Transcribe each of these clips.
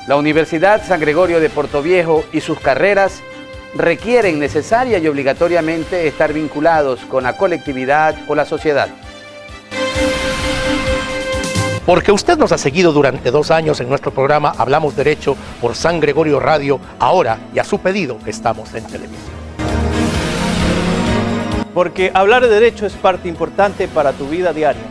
La Universidad San Gregorio de Portoviejo y sus carreras requieren necesaria y obligatoriamente estar vinculados con la colectividad o la sociedad. Porque usted nos ha seguido durante 2 años en nuestro programa Hablamos Derecho por San Gregorio Radio, ahora y a su pedido estamos en televisión. Porque hablar de derecho es parte importante para tu vida diaria.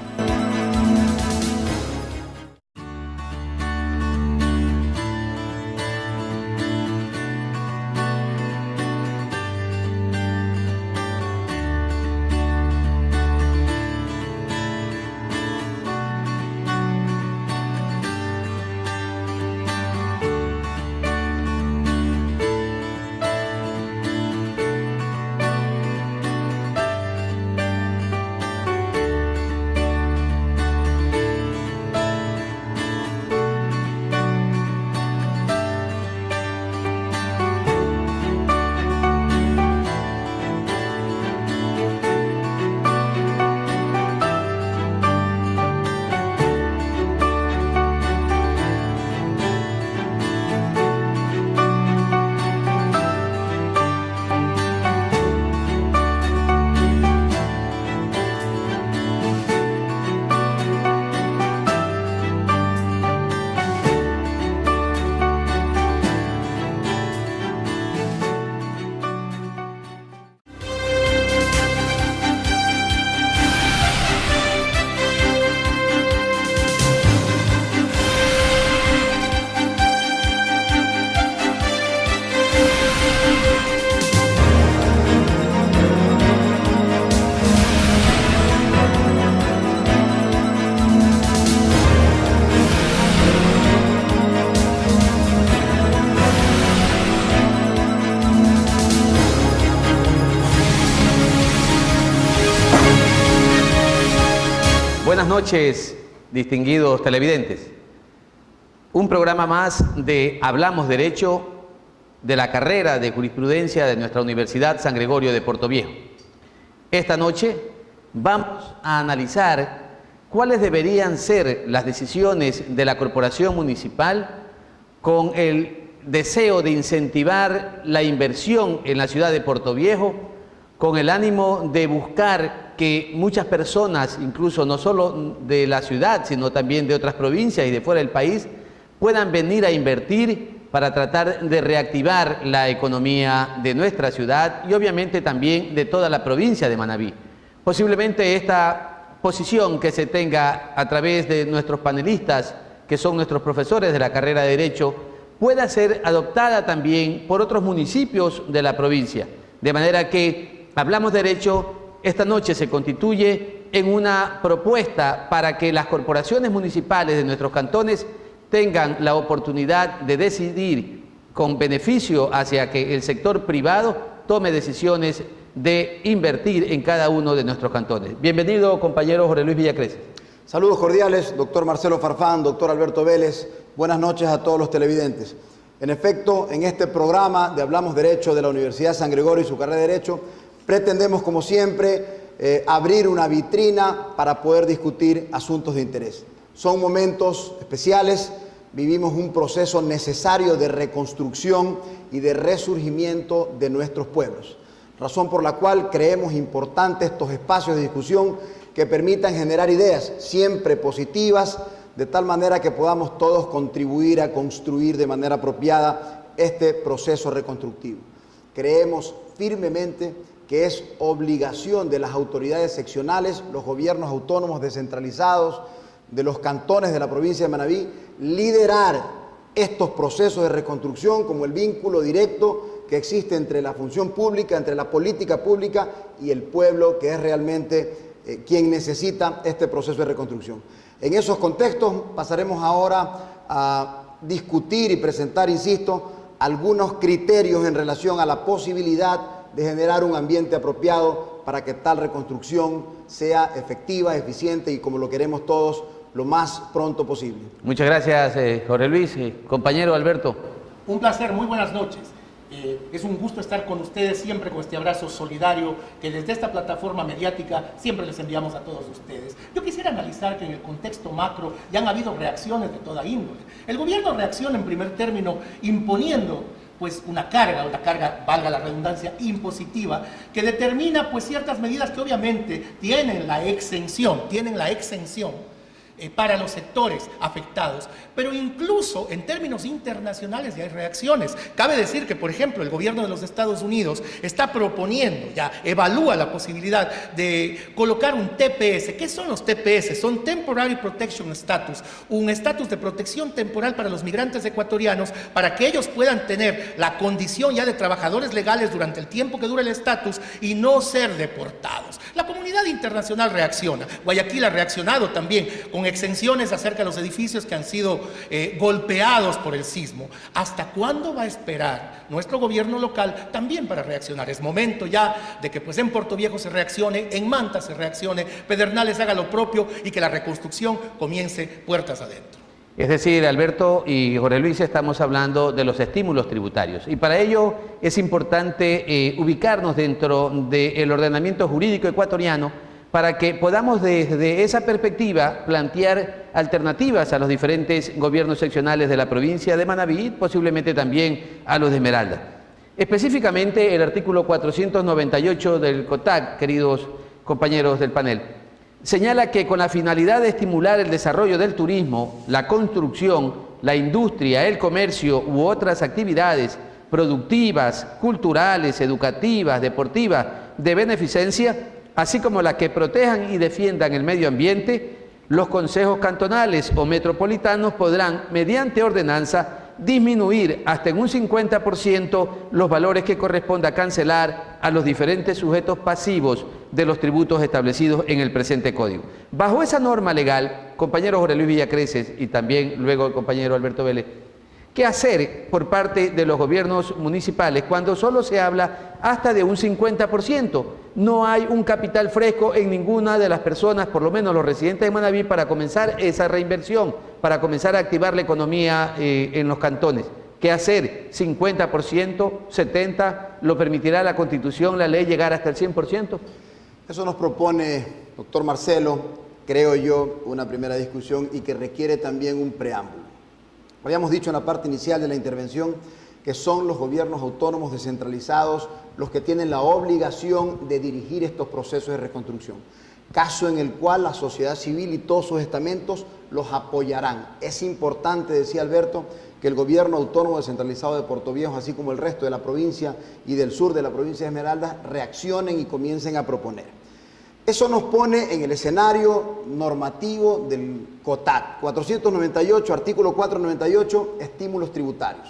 Buenas noches, distinguidos televidentes. Un programa más de Hablamos Derecho de la carrera de jurisprudencia de nuestra Universidad San Gregorio de Portoviejo. Esta noche vamos a analizar cuáles deberían ser las decisiones de la Corporación Municipal con el deseo de incentivar la inversión en la ciudad de Portoviejo, con el ánimo de buscar que muchas personas, incluso no solo de la ciudad, sino también de otras provincias y de fuera del país, puedan venir a invertir para tratar de reactivar la economía de nuestra ciudad y obviamente también de toda la provincia de Manabí. Posiblemente esta posición que se tenga a través de nuestros panelistas, que son nuestros profesores de la carrera de Derecho, pueda ser adoptada también por otros municipios de la provincia, de manera que Hablamos Derecho esta noche se constituye en una propuesta para que las corporaciones municipales de nuestros cantones tengan la oportunidad de decidir con beneficio hacia que el sector privado tome decisiones de invertir en cada uno de nuestros cantones. Bienvenido, compañero Jorge Luis Villacres. Saludos cordiales, doctor Marcelo Farfán, doctor Alberto Vélez. Buenas noches a todos los televidentes. En efecto, en este programa de Hablamos Derecho de la Universidad San Gregorio y su carrera de Derecho, pretendemos, como siempre, abrir una vitrina para poder discutir asuntos de interés. Son momentos especiales, vivimos un proceso necesario de reconstrucción y de resurgimiento de nuestros pueblos, razón por la cual creemos importantes estos espacios de discusión que permitan generar ideas siempre positivas, de tal manera que podamos todos contribuir a construir de manera apropiada este proceso reconstructivo. Creemos firmemente que es obligación de las autoridades seccionales, los gobiernos autónomos descentralizados, de los cantones de la provincia de Manabí, liderar estos procesos de reconstrucción como el vínculo directo que existe entre la función pública, entre la política pública y el pueblo, que es realmente quien necesita este proceso de reconstrucción. En esos contextos pasaremos ahora a discutir y presentar, insisto, algunos criterios en relación a la posibilidad de generar un ambiente apropiado para que tal reconstrucción sea efectiva, eficiente y como lo queremos todos, lo más pronto posible. Muchas gracias, Jorge Luis. Compañero Alberto. Un placer, muy buenas noches. Es un gusto estar con ustedes siempre con este abrazo solidario que desde esta plataforma mediática siempre les enviamos a todos ustedes. Yo quisiera analizar que en el contexto macro ya han habido reacciones de toda índole. El gobierno reacciona en primer término imponiendo pues una carga, valga la redundancia, impositiva, que determina pues ciertas medidas que obviamente tienen la exención para los sectores afectados, pero incluso en términos internacionales ya hay reacciones. Cabe decir que, por ejemplo, el gobierno de los Estados Unidos está proponiendo, ya evalúa la posibilidad de colocar un TPS. ¿Qué son los TPS? Son Temporary Protection Status, un estatus de protección temporal para los migrantes ecuatorianos, para que ellos puedan tener la condición ya de trabajadores legales durante el tiempo que dure el estatus y no ser deportados. La comunidad internacional reacciona. Guayaquil ha reaccionado también con exenciones acerca de los edificios que han sido golpeados por el sismo. ¿Hasta cuándo va a esperar nuestro gobierno local también para reaccionar? Es momento ya de que pues en Puerto Viejo se reaccione, en Manta se reaccione, Pedernales haga lo propio y que la reconstrucción comience puertas adentro. Es decir, Alberto y Jorge Luis, estamos hablando de los estímulos tributarios y para ello es importante ubicarnos dentro del ordenamiento jurídico ecuatoriano para que podamos desde esa perspectiva plantear alternativas a los diferentes gobiernos seccionales de la provincia de Manabí, posiblemente también a los de Esmeralda. Específicamente el artículo 498 del COTAC, queridos compañeros del panel, señala que con la finalidad de estimular el desarrollo del turismo, la construcción, la industria, el comercio u otras actividades productivas, culturales, educativas, deportivas, de beneficencia, así como las que protejan y defiendan el medio ambiente, los consejos cantonales o metropolitanos podrán, mediante ordenanza, disminuir hasta en un 50% los valores que corresponda cancelar a los diferentes sujetos pasivos de los tributos establecidos en el presente código. Bajo esa norma legal, compañero Jorge Luis Villacreces y también luego el compañero Alberto Vélez, ¿qué hacer por parte de los gobiernos municipales cuando solo se habla hasta de un 50%? No hay un capital fresco en ninguna de las personas, por lo menos los residentes de Manabí, para comenzar esa reinversión, para comenzar a activar la economía en los cantones. ¿Qué hacer? ¿50%? ¿70%? ¿Lo permitirá la Constitución, la ley, llegar hasta el 100%? Eso nos propone, doctor Marcelo, creo yo, una primera discusión y que requiere también un preámbulo. Habíamos dicho en la parte inicial de la intervención que son los gobiernos autónomos descentralizados los que tienen la obligación de dirigir estos procesos de reconstrucción, caso en el cual la sociedad civil y todos sus estamentos los apoyarán. Es importante, decía Alberto, que el gobierno autónomo descentralizado de Puerto Viejo, así como el resto de la provincia y del sur de la provincia de Esmeraldas, reaccionen y comiencen a proponer. Eso nos pone en el escenario normativo del COTAC, 498, artículo 498, estímulos tributarios.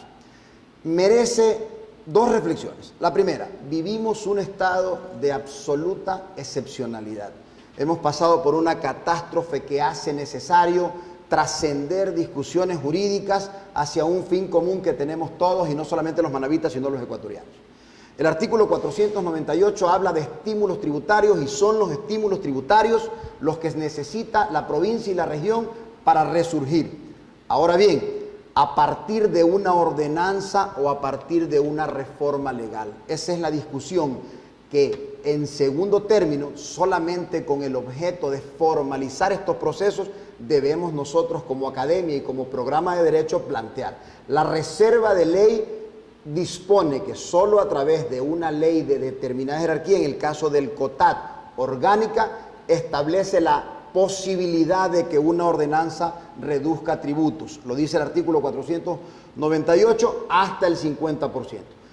Merece dos reflexiones. La primera, vivimos un estado de absoluta excepcionalidad. Hemos pasado por una catástrofe que hace necesario trascender discusiones jurídicas hacia un fin común que tenemos todos, y no solamente los manabitas, sino los ecuatorianos. El artículo 498 habla de estímulos tributarios y son los estímulos tributarios los que necesita la provincia y la región para resurgir. Ahora bien, a partir de una ordenanza o a partir de una reforma legal. Esa es la discusión que en segundo término, solamente con el objeto de formalizar estos procesos, debemos nosotros como academia y como programa de derecho plantear. La reserva de ley dispone que solo a través de una ley de determinada jerarquía, en el caso del COTAT orgánica, establece la posibilidad de que una ordenanza reduzca tributos. Lo dice el artículo 498 hasta el 50%.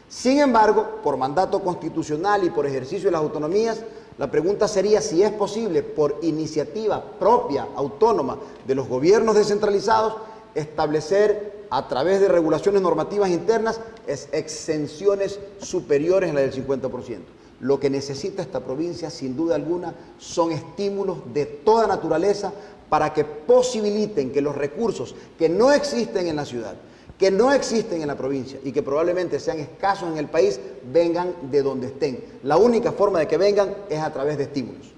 Sin embargo, por mandato constitucional y por ejercicio de las autonomías, la pregunta sería si es posible, por iniciativa propia, autónoma de los gobiernos descentralizados, establecer a través de regulaciones normativas internas exenciones superiores a la del 50%. Lo que necesita esta provincia, sin duda alguna, son estímulos de toda naturaleza para que posibiliten que los recursos que no existen en la ciudad, que no existen en la provincia y que probablemente sean escasos en el país, vengan de donde estén. La única forma de que vengan es a través de estímulos.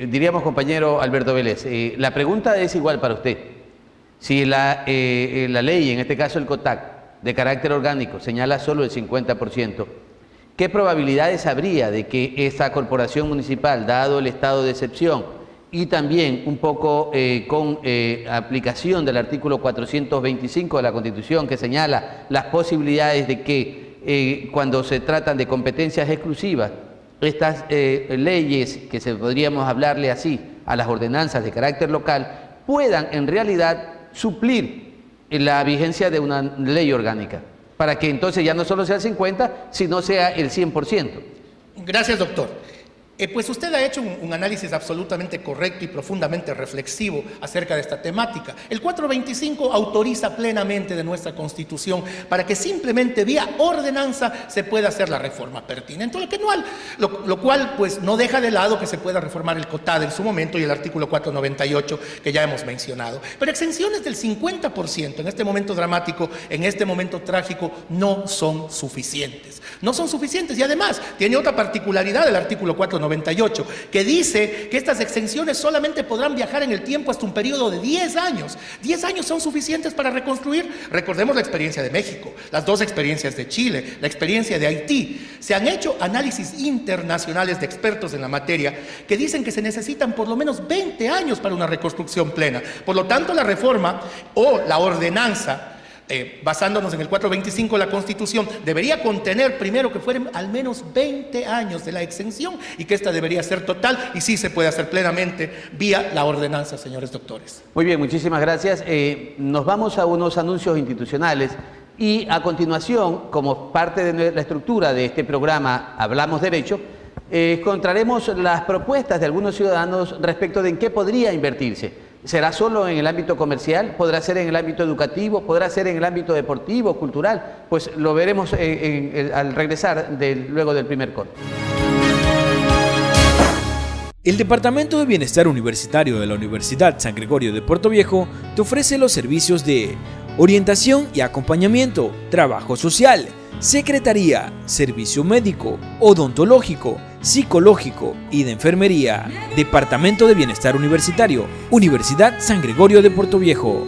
Diríamos, compañero Alberto Vélez, la pregunta es igual para usted. Si la ley, en este caso el COTAC, de carácter orgánico señala solo el 50%, ¿qué probabilidades habría de que esta corporación municipal, dado el estado de excepción y también un poco con aplicación del artículo 425 de la Constitución, que señala las posibilidades de que cuando se tratan de competencias exclusivas, estas leyes, que podríamos hablarle así a las ordenanzas de carácter local, puedan en realidad suplir la vigencia de una ley orgánica, para que entonces ya no solo sea el 50%, sino sea el 100%. Gracias, doctor. Pues usted ha hecho un análisis absolutamente correcto y profundamente reflexivo acerca de esta temática. El 425 autoriza plenamente de nuestra Constitución para que simplemente vía ordenanza se pueda hacer la reforma pertinente, lo cual pues no deja de lado que se pueda reformar el COTAD en su momento y el artículo 498 que ya hemos mencionado. Pero exenciones del 50% en este momento dramático, en este momento trágico, no son suficientes. No son suficientes y además tiene otra particularidad el artículo 498 que dice que estas exenciones solamente podrán viajar en el tiempo hasta un periodo de 10 años. 10 años son suficientes para reconstruir. Recordemos la experiencia de México, las dos experiencias de Chile, la experiencia de Haití. Se han hecho análisis internacionales de expertos en la materia que dicen que se necesitan por lo menos 20 años para una reconstrucción plena. Por lo tanto, la reforma o la ordenanza, basándonos en el 425 de la Constitución, debería contener primero que fueran al menos 20 años de la exención y que esta debería ser total y sí se puede hacer plenamente vía la ordenanza, señores doctores. Muy bien, muchísimas gracias. Nos vamos a unos anuncios institucionales y a continuación, como parte de la estructura de este programa Hablamos Derecho, encontraremos las propuestas de algunos ciudadanos respecto de en qué podría invertirse. ¿Será solo en el ámbito comercial? ¿Podrá ser en el ámbito educativo? ¿Podrá ser en el ámbito deportivo, cultural? Pues lo veremos al regresar luego del primer corte. El Departamento de Bienestar Universitario de la Universidad San Gregorio de Puerto Viejo te ofrece los servicios de orientación y acompañamiento, trabajo social, secretaría, servicio médico, odontológico, psicológico y de enfermería. Departamento de Bienestar Universitario, Universidad San Gregorio de Puerto Viejo.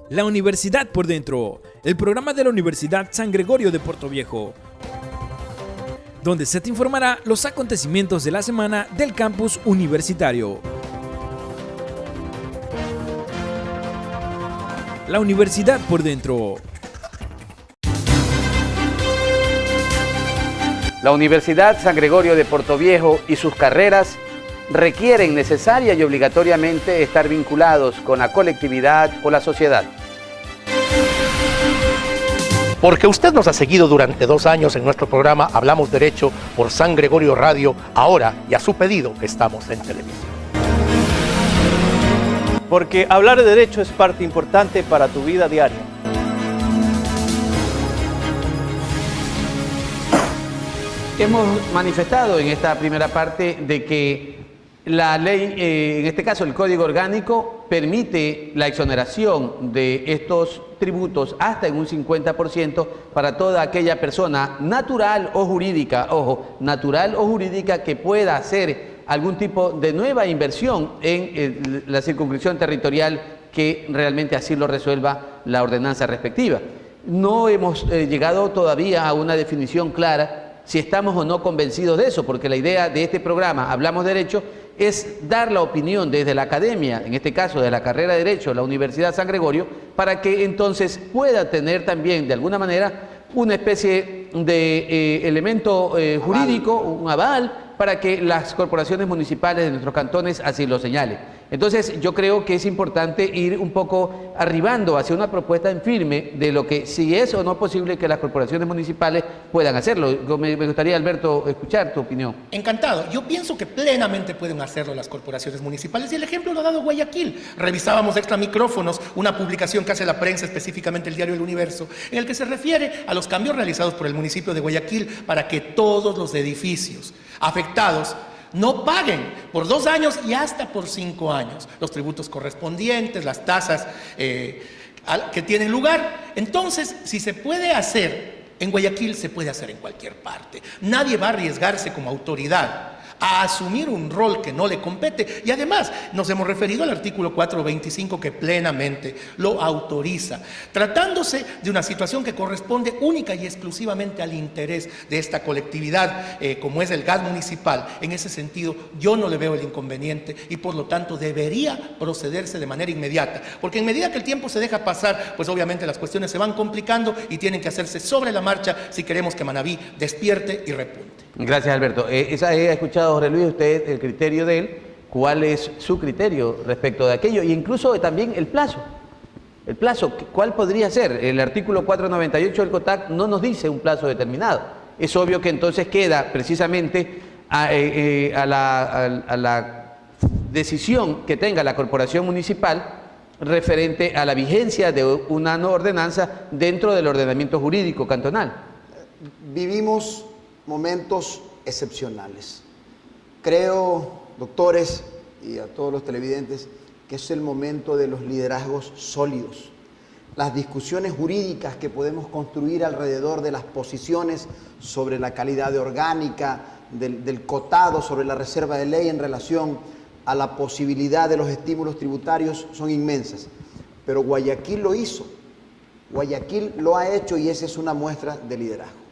La Universidad por Dentro, el programa de la Universidad San Gregorio de Puerto Viejo, donde se te informará los acontecimientos de la semana del campus universitario. La Universidad por Dentro. La Universidad San Gregorio de Puerto Viejo y sus carreras requieren necesaria y obligatoriamente estar vinculados con la colectividad o la sociedad. Porque usted nos ha seguido durante 2 años en nuestro programa Hablamos Derecho por San Gregorio Radio, ahora y a su pedido estamos en televisión. Porque hablar de derecho es parte importante para tu vida diaria. Hemos manifestado en esta primera parte de que la ley, en este caso el Código Orgánico, permite la exoneración de estos tributos hasta en un 50% para toda aquella persona natural o jurídica, ojo, natural o jurídica que pueda hacer algún tipo de nueva inversión en la circunscripción territorial que realmente así lo resuelva la ordenanza respectiva. No hemos llegado todavía a una definición clara si estamos o no convencidos de eso, porque la idea de este programa, Hablamos Derecho, es dar la opinión desde la academia, en este caso de la carrera de Derecho, la Universidad San Gregorio, para que entonces pueda tener también, de alguna manera, una especie de elemento jurídico, un aval, para que las corporaciones municipales de nuestros cantones así lo señalen. Entonces, yo creo que es importante ir un poco arribando hacia una propuesta en firme de lo que, si es o no posible que las corporaciones municipales puedan hacerlo. Me gustaría, Alberto, escuchar tu opinión. Encantado. Yo pienso que plenamente pueden hacerlo las corporaciones municipales y el ejemplo lo ha dado Guayaquil. Revisábamos extra micrófonos una publicación que hace la prensa, específicamente el diario El Universo, en el que se refiere a los cambios realizados por el municipio de Guayaquil para que todos los edificios afectados no paguen por 2 años y hasta por 5 años los tributos correspondientes, las tasas que tienen lugar. Entonces, si se puede hacer en Guayaquil, se puede hacer en cualquier parte. Nadie va a arriesgarse como autoridad a asumir un rol que no le compete. Y además, nos hemos referido al artículo 425 que plenamente lo autoriza, tratándose de una situación que corresponde única y exclusivamente al interés de esta colectividad, como es el gas municipal. En ese sentido, yo no le veo el inconveniente y por lo tanto debería procederse de manera inmediata, porque en medida que el tiempo se deja pasar, pues obviamente las cuestiones se van complicando y tienen que hacerse sobre la marcha si queremos que Manabí despierte y repunte. Gracias, Alberto. He escuchado, Jorge Luis, usted el criterio de él. ¿Cuál es su criterio respecto de aquello? E incluso también el plazo. El plazo, ¿cuál podría ser? El artículo 498 del COTAC no nos dice un plazo determinado. Es obvio que entonces queda precisamente a la decisión que tenga la corporación municipal referente a la vigencia de una no ordenanza dentro del ordenamiento jurídico cantonal. Vivimos momentos excepcionales. Creo, doctores y a todos los televidentes, que es el momento de los liderazgos sólidos. Las discusiones jurídicas que podemos construir alrededor de las posiciones sobre la calidad de orgánica, del cotado, sobre la reserva de ley en relación a la posibilidad de los estímulos tributarios son inmensas. Pero Guayaquil lo hizo, Guayaquil lo ha hecho y esa es una muestra de liderazgo.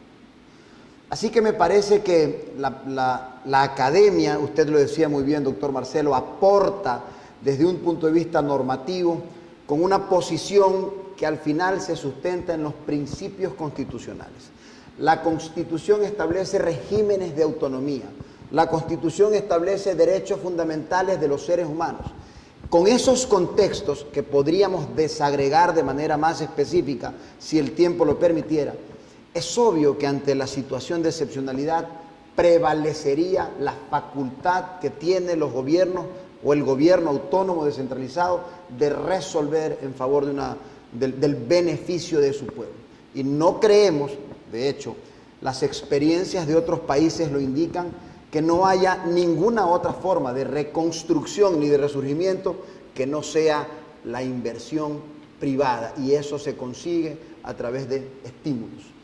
Así que me parece que la academia, usted lo decía muy bien, doctor Marcelo, aporta desde un punto de vista normativo con una posición que al final se sustenta en los principios constitucionales. La Constitución establece regímenes de autonomía, la Constitución establece derechos fundamentales de los seres humanos. Con esos contextos que podríamos desagregar de manera más específica si el tiempo lo permitiera, es obvio que ante la situación de excepcionalidad prevalecería la facultad que tienen los gobiernos o el gobierno autónomo descentralizado de resolver en favor del beneficio de su pueblo. Y no creemos, de hecho, las experiencias de otros países lo indican, que no haya ninguna otra forma de reconstrucción ni de resurgimiento que no sea la inversión privada, y eso se consigue a través de estímulos.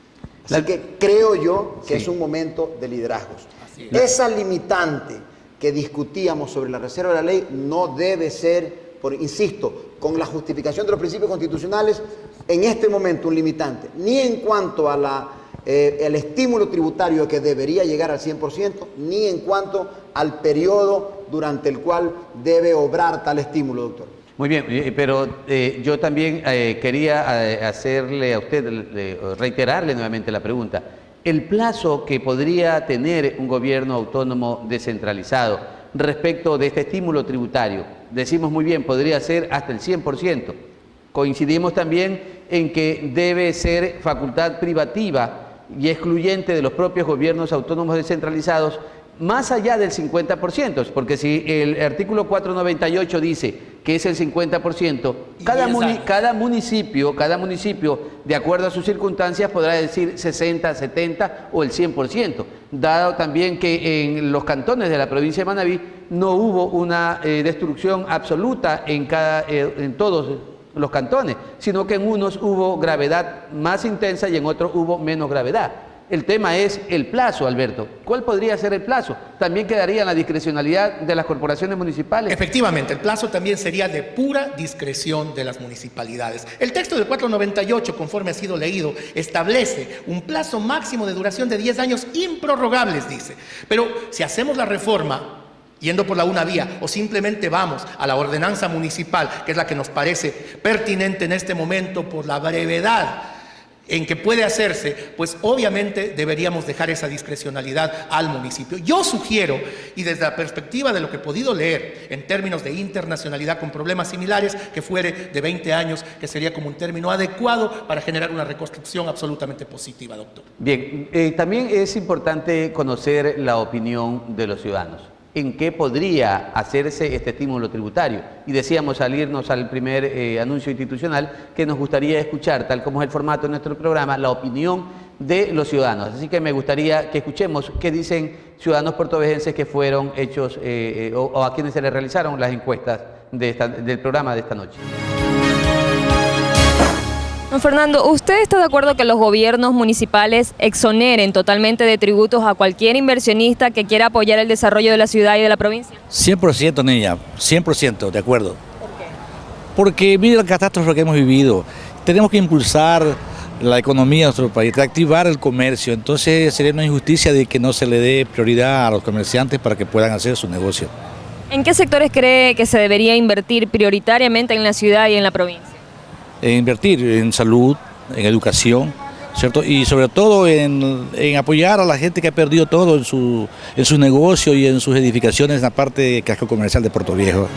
Así que creo yo que es un momento de liderazgos. Esa limitante que discutíamos sobre la reserva de la ley no debe ser, insisto, con la justificación de los principios constitucionales, en este momento un limitante, ni en cuanto a el estímulo tributario que debería llegar al 100%, ni en cuanto al periodo durante el cual debe obrar tal estímulo, doctor. Muy bien, pero yo también quería hacerle a usted, reiterarle nuevamente la pregunta. El plazo que podría tener un gobierno autónomo descentralizado respecto de este estímulo tributario, decimos muy bien, podría ser hasta el 100%. Coincidimos también en que debe ser facultad privativa y excluyente de los propios gobiernos autónomos descentralizados, más allá del 50%, porque si el artículo 498 dice que es el 50%, cada municipio, de acuerdo a sus circunstancias, podrá decir 60, 70 o el 100%, dado también que en los cantones de la provincia de Manabí no hubo una destrucción absoluta en todos los cantones, sino que en unos hubo gravedad más intensa y en otros hubo menos gravedad. El tema es el plazo, Alberto. ¿Cuál podría ser el plazo? ¿También quedaría en la discrecionalidad de las corporaciones municipales? Efectivamente, el plazo también sería de pura discreción de las municipalidades. El texto del 498, conforme ha sido leído, establece un plazo máximo de duración de 10 años improrrogables, dice. Pero si hacemos la reforma yendo por la una vía, o simplemente vamos a la ordenanza municipal, que es la que nos parece pertinente en este momento por la brevedad en que puede hacerse, pues obviamente deberíamos dejar esa discrecionalidad al municipio. Yo sugiero, y desde la perspectiva de lo que he podido leer en términos de internacionalidad con problemas similares, que fuere de 20 años, que sería como un término adecuado para generar una reconstrucción absolutamente positiva, doctor. Bien, también es importante conocer la opinión de los ciudadanos. ¿En qué podría hacerse este estímulo tributario? Y decíamos al irnos al primer anuncio institucional que nos gustaría escuchar, tal como es el formato de nuestro programa, la opinión de los ciudadanos. Así que me gustaría que escuchemos qué dicen ciudadanos portovejenses que fueron hechos o a quienes se les realizaron las encuestas del programa de esta noche. Don Fernando, ¿usted está de acuerdo que los gobiernos municipales exoneren totalmente de tributos a cualquier inversionista que quiera apoyar el desarrollo de la ciudad y de la provincia? 100%, niña, 100%, de acuerdo. ¿Por qué? Porque mira la catástrofe que hemos vivido. Tenemos que impulsar la economía de nuestro país, reactivar el comercio. Entonces sería una injusticia de que no se le dé prioridad a los comerciantes para que puedan hacer su negocio. ¿En qué sectores cree que se debería invertir prioritariamente en la ciudad y en la provincia? Invertir en salud, en educación, ¿cierto? Y sobre todo en apoyar a la gente que ha perdido todo en su negocio y en sus edificaciones en la parte de casco comercial de Puerto Viejo.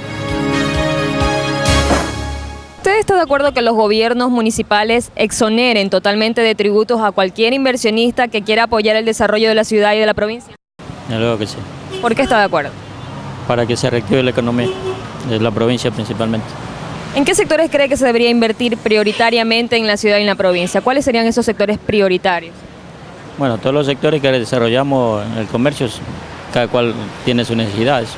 ¿Usted está de acuerdo que los gobiernos municipales exoneren totalmente de tributos a cualquier inversionista que quiera apoyar el desarrollo de la ciudad y de la provincia? Yo creo que sí, ¿Por qué está de acuerdo? para que se reactive la economía de la provincia principalmente. ¿En qué sectores cree que se debería invertir prioritariamente en la ciudad y en la provincia? ¿Cuáles serían esos sectores prioritarios? Bueno, todos los sectores que desarrollamos en el comercio, cada cual tiene sus necesidades.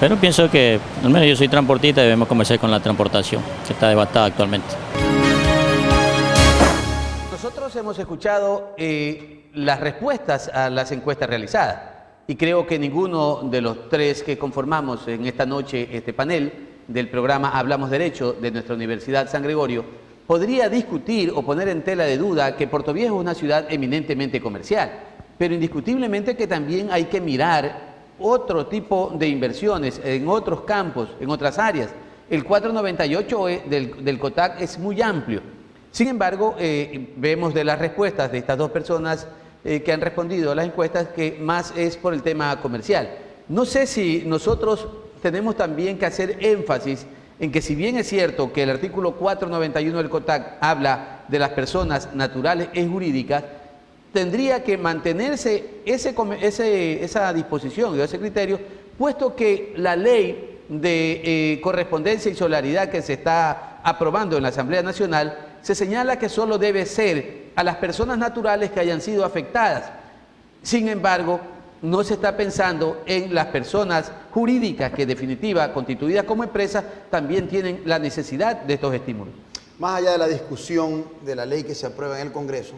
Pero pienso que, al menos yo soy transportista y debemos comenzar con la transportación, que está devastada actualmente. Nosotros hemos escuchado las respuestas a las encuestas realizadas y creo que ninguno de los tres que conformamos en esta noche este panel del programa Hablamos Derecho de nuestra Universidad San Gregorio podría discutir o poner en tela de duda que Puerto Viejo es una ciudad eminentemente comercial, pero indiscutiblemente que también hay que mirar otro tipo de inversiones en otros campos, en otras áreas. El 498 del COTAC es muy amplio. Sin embargo, vemos de las respuestas de estas dos personas que han respondido a las encuestas que más es por el tema comercial. No sé si nosotros tenemos también que hacer énfasis en que, si bien es cierto que el artículo 491 del COTAC habla de las personas naturales y jurídicas, tendría que mantenerse esa disposición y ese criterio, puesto que la ley de correspondencia y solidaridad que se está aprobando en la Asamblea Nacional se señala que solo debe ser a las personas naturales que hayan sido afectadas. Sin embargo, no se está pensando en las personas jurídicas que, en definitiva, constituidas como empresas, también tienen la necesidad de estos estímulos. Más allá de la discusión de la ley que se aprueba en el Congreso,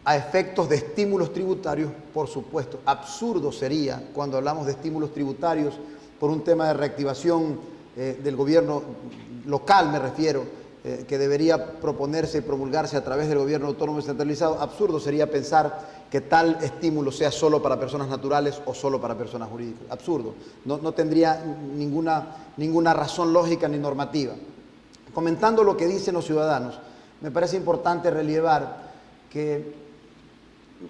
a efectos de estímulos tributarios, por supuesto, absurdo sería cuando hablamos de estímulos tributarios por un tema de reactivación del gobierno local, me refiero, que debería proponerse y promulgarse a través del gobierno autónomo descentralizado. Absurdo sería pensar que tal estímulo sea solo para personas naturales o solo para personas jurídicas. Absurdo. No tendría ninguna razón lógica ni normativa. Comentando lo que dicen los ciudadanos, me parece importante relevar que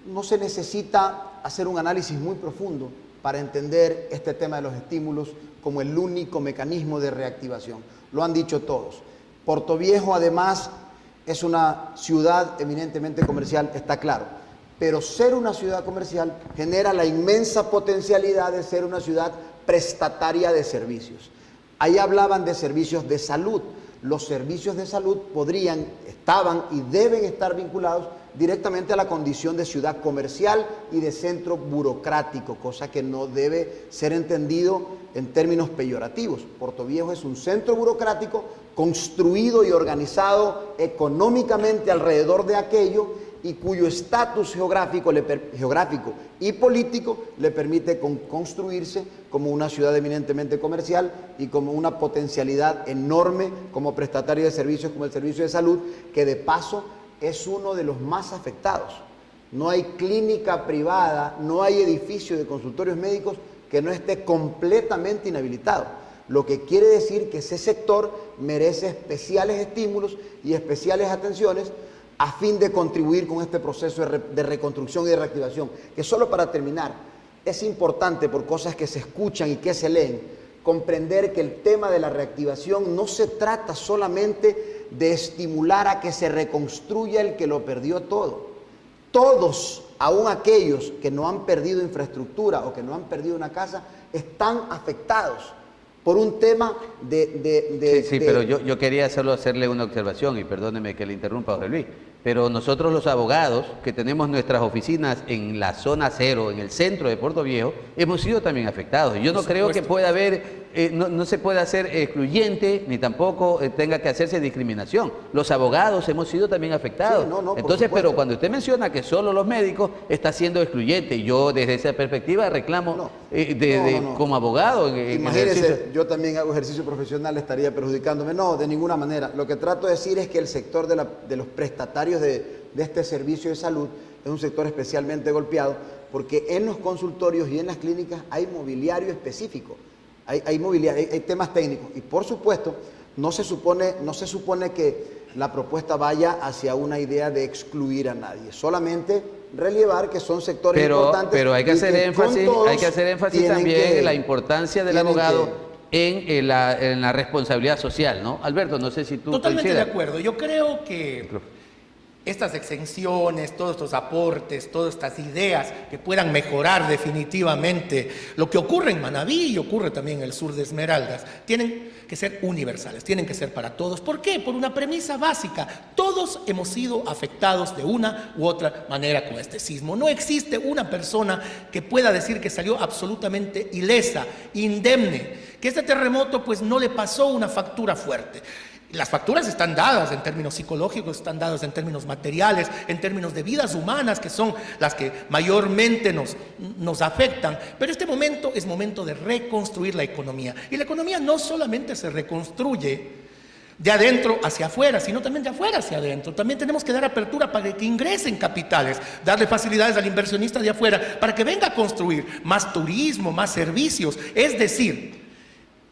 no se necesita hacer un análisis muy profundo para entender este tema de los estímulos como el único mecanismo de reactivación. Lo han dicho todos. Puerto Viejo, además, es una ciudad eminentemente comercial, está claro. Pero ser una ciudad comercial genera la inmensa potencialidad de ser una ciudad prestataria de servicios. Ahí hablaban de servicios de salud. Los servicios de salud estaban y deben estar vinculados directamente a la condición de ciudad comercial y de centro burocrático, cosa que no debe ser entendido en términos peyorativos. Puerto Viejo es un centro burocrático construido y organizado económicamente alrededor de aquello, y cuyo estatus geográfico y político le permite construirse como una ciudad eminentemente comercial y como una potencialidad enorme como prestatario de servicios como el servicio de salud, que de paso es uno de los más afectados. No hay clínica privada, no hay edificio de consultorios médicos que no esté completamente inhabilitado. Lo que quiere decir que ese sector merece especiales estímulos y especiales atenciones a fin de contribuir con este proceso de reconstrucción y de reactivación. Que solo para terminar, es importante por cosas que se escuchan y que se leen, comprender que el tema de la reactivación no se trata solamente de estimular a que se reconstruya el que lo perdió todo. Todos, aún aquellos que no han perdido infraestructura o que no han perdido una casa, están afectados por un tema pero yo quería solo hacerle una observación, y perdóneme que le interrumpa, José Luis, pero nosotros los abogados que tenemos nuestras oficinas en la zona cero, en el centro de Puerto Viejo, hemos sido también afectados. Yo no creo que pueda haber, no se pueda hacer excluyente, ni tampoco tenga que hacerse discriminación. Los abogados hemos sido también afectados. Sí, entonces, pero cuando usted menciona que solo los médicos, está siendo excluyente, y yo desde esa perspectiva reclamo como abogado. Imagínese, yo también hago ejercicio profesional, estaría perjudicándome. No, de ninguna manera. Lo que trato de decir es que el sector de los prestatarios de este servicio de salud es un sector especialmente golpeado, porque en los consultorios y en las clínicas hay mobiliario específico, hay mobiliario, hay temas técnicos, y por supuesto no se supone que la propuesta vaya hacia una idea de excluir a nadie, solamente relevar que son sectores importantes. Pero hay que hacer énfasis también en la importancia del abogado en la responsabilidad social, ¿no? Alberto, no sé si tú Totalmente coincidas. de acuerdo. Yo creo que estas exenciones, todos estos aportes, todas estas ideas que puedan mejorar definitivamente lo que ocurre en Manabí y ocurre también en el sur de Esmeraldas, tienen que ser universales, tienen que ser para todos. ¿Por qué? Por una premisa básica. Todos hemos sido afectados de una u otra manera con este sismo. No existe una persona que pueda decir que salió absolutamente ilesa, indemne, que este terremoto pues no le pasó una factura fuerte. Las facturas están dadas en términos psicológicos, están dadas en términos materiales, en términos de vidas humanas, que son las que mayormente nos afectan. Pero este momento es momento de reconstruir la economía. Y la economía no solamente se reconstruye de adentro hacia afuera, sino también de afuera hacia adentro. También tenemos que dar apertura para que ingresen capitales, darle facilidades al inversionista de afuera para que venga a construir más turismo, más servicios. Es decir,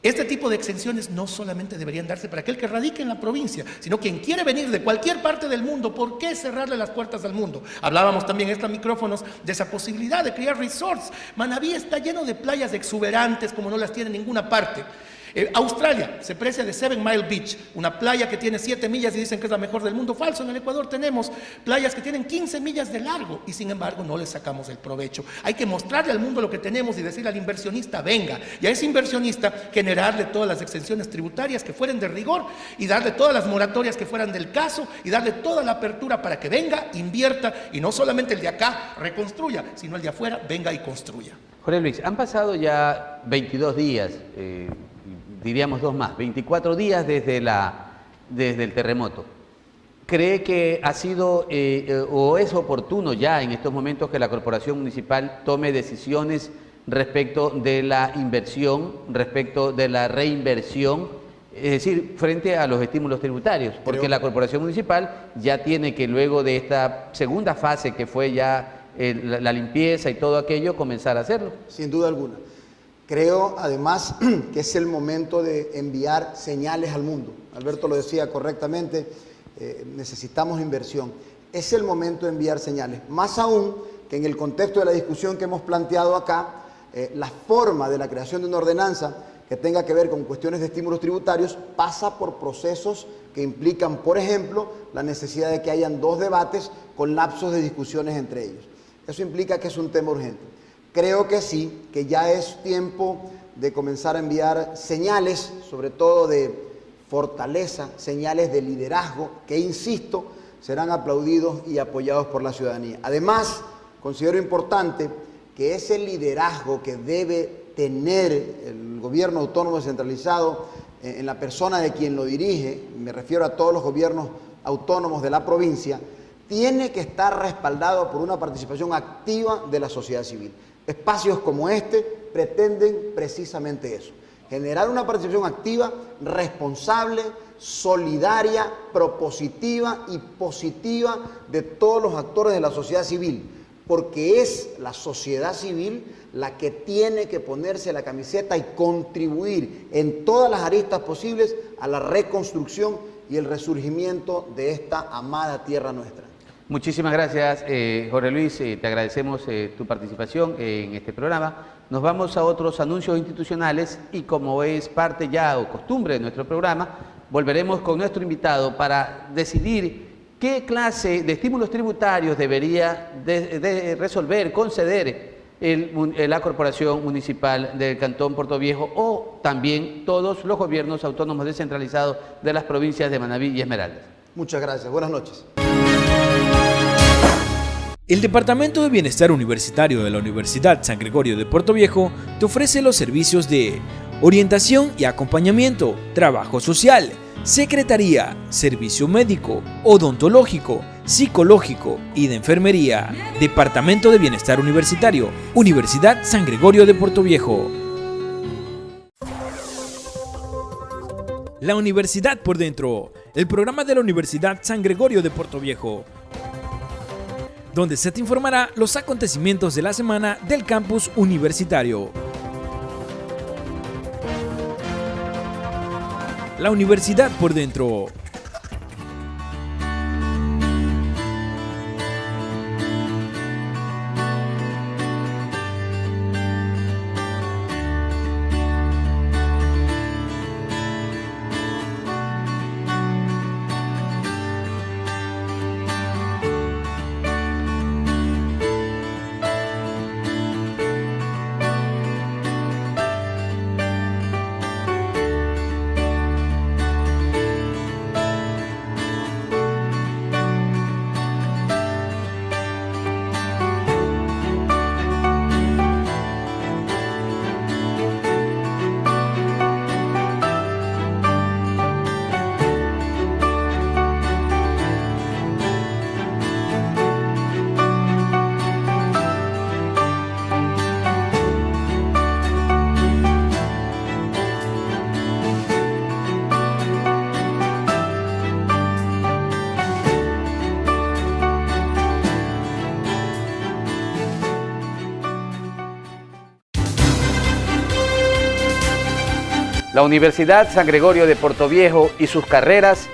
este tipo de exenciones no solamente deberían darse para aquel que radique en la provincia, sino quien quiere venir de cualquier parte del mundo. ¿Por qué cerrarle las puertas al mundo? Hablábamos también en estos micrófonos de esa posibilidad de crear resorts. Manabí está lleno de playas exuberantes como no las tiene en ninguna parte. Australia se precia de 7 Mile Beach, una playa que tiene 7 millas y dicen que es la mejor del mundo. Falso. En el Ecuador tenemos playas que tienen 15 millas de largo y sin embargo no le sacamos el provecho. Hay que mostrarle al mundo lo que tenemos y decirle al inversionista venga, y a ese inversionista generarle todas las exenciones tributarias que fueran de rigor y darle todas las moratorias que fueran del caso y darle toda la apertura para que venga, invierta, y no solamente el de acá reconstruya, sino el de afuera venga y construya. Jorge Luis, han pasado ya 22 días, diríamos 2 más, 24 días desde el terremoto. ¿Cree que ha sido o es oportuno ya en estos momentos que la Corporación Municipal tome decisiones respecto de la inversión, respecto de la reinversión, es decir, frente a los estímulos tributarios? Porque la Corporación Municipal ya tiene que, luego de esta segunda fase que fue ya la limpieza y todo aquello, comenzar a hacerlo. Sin duda alguna. Creo, además, que es el momento de enviar señales al mundo. Alberto lo decía correctamente, necesitamos inversión. Es el momento de enviar señales. Más aún que en el contexto de la discusión que hemos planteado acá, la forma de la creación de una ordenanza que tenga que ver con cuestiones de estímulos tributarios pasa por procesos que implican, por ejemplo, la necesidad de que hayan 2 debates con lapsos de discusiones entre ellos. Eso implica que es un tema urgente. Creo que sí, que ya es tiempo de comenzar a enviar señales, sobre todo de fortaleza, señales de liderazgo, que, insisto, serán aplaudidos y apoyados por la ciudadanía. Además, considero importante que ese liderazgo que debe tener el gobierno autónomo descentralizado en la persona de quien lo dirige, me refiero a todos los gobiernos autónomos de la provincia, tiene que estar respaldado por una participación activa de la sociedad civil. Espacios como este pretenden precisamente eso, generar una participación activa, responsable, solidaria, propositiva y positiva de todos los actores de la sociedad civil, porque es la sociedad civil la que tiene que ponerse la camiseta y contribuir en todas las aristas posibles a la reconstrucción y el resurgimiento de esta amada tierra nuestra. Muchísimas gracias, Jorge Luis. Te agradecemos tu participación en este programa. Nos vamos a otros anuncios institucionales y, como es parte ya o costumbre de nuestro programa, volveremos con nuestro invitado para decidir qué clase de estímulos tributarios debería de resolver, conceder la Corporación Municipal del Cantón Portoviejo o también todos los gobiernos autónomos descentralizados de las provincias de Manabí y Esmeraldas. Muchas gracias. Buenas noches. El Departamento de Bienestar Universitario de la Universidad San Gregorio de Portoviejo te ofrece los servicios de orientación y acompañamiento, trabajo social, secretaría, servicio médico, odontológico, psicológico y de enfermería. Departamento de Bienestar Universitario, Universidad San Gregorio de Portoviejo. La Universidad por Dentro, el programa de la Universidad San Gregorio de Portoviejo, donde se te informará los acontecimientos de la semana del campus universitario. La Universidad por Dentro. La Universidad San Gregorio de Portoviejo y sus carreras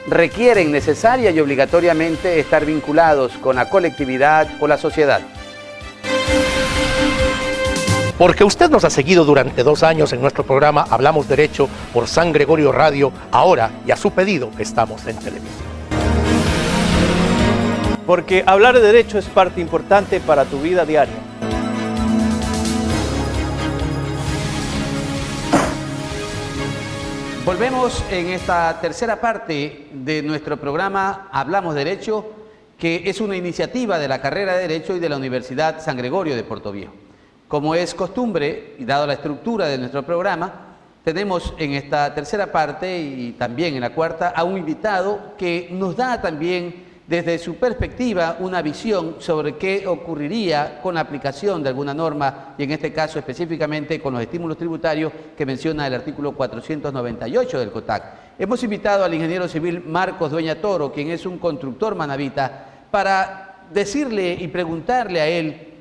requieren necesaria y obligatoriamente estar vinculados con la colectividad o la sociedad. Porque usted nos ha seguido durante 2 años en nuestro programa Hablamos Derecho por San Gregorio Radio, ahora y a su pedido estamos en televisión. Porque hablar de derecho es parte importante para tu vida diaria. Volvemos en esta tercera parte de nuestro programa Hablamos Derecho, que es una iniciativa de la carrera de Derecho y de la Universidad San Gregorio de Portoviejo. Como es costumbre, y dado la estructura de nuestro programa, tenemos en esta tercera parte y también en la cuarta a un invitado que nos da también desde su perspectiva una visión sobre qué ocurriría con la aplicación de alguna norma y en este caso específicamente con los estímulos tributarios que menciona el artículo 498 del COTAC. Hemos invitado al ingeniero civil Marcos Dueña Toro, quien es un constructor manabita, para decirle y preguntarle a él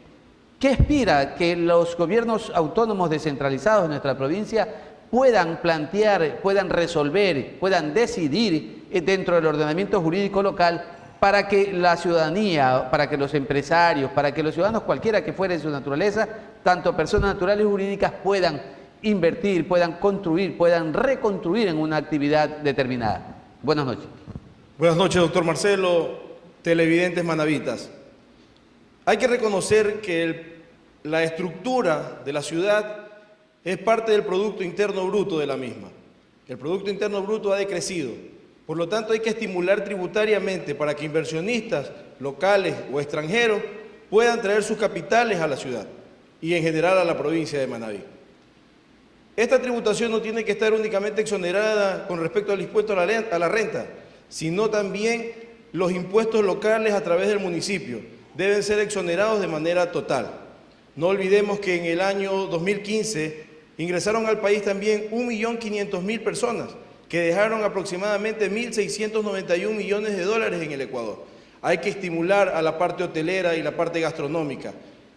qué aspira que los gobiernos autónomos descentralizados de nuestra provincia puedan plantear, puedan resolver, puedan decidir dentro del ordenamiento jurídico local para que la ciudadanía, para que los empresarios, para que los ciudadanos, cualquiera que fuere su naturaleza, tanto personas naturales y jurídicas, puedan invertir, puedan construir, puedan reconstruir en una actividad determinada. Buenas noches. Buenas noches, doctor Marcelo, televidentes manabitas. Hay que reconocer que la estructura de la ciudad es parte del Producto Interno Bruto de la misma. El Producto Interno Bruto ha decrecido. Por lo tanto, hay que estimular tributariamente para que inversionistas locales o extranjeros puedan traer sus capitales a la ciudad y en general a la provincia de Manabí. Esta tributación no tiene que estar únicamente exonerada con respecto al impuesto a la renta, sino también los impuestos locales a través del municipio deben ser exonerados de manera total. No olvidemos que en el año 2015 ingresaron al país también 1.500.000 personas que dejaron aproximadamente 1.691 millones de dólares en el Ecuador. Hay que estimular a la parte hotelera y la parte gastronómica.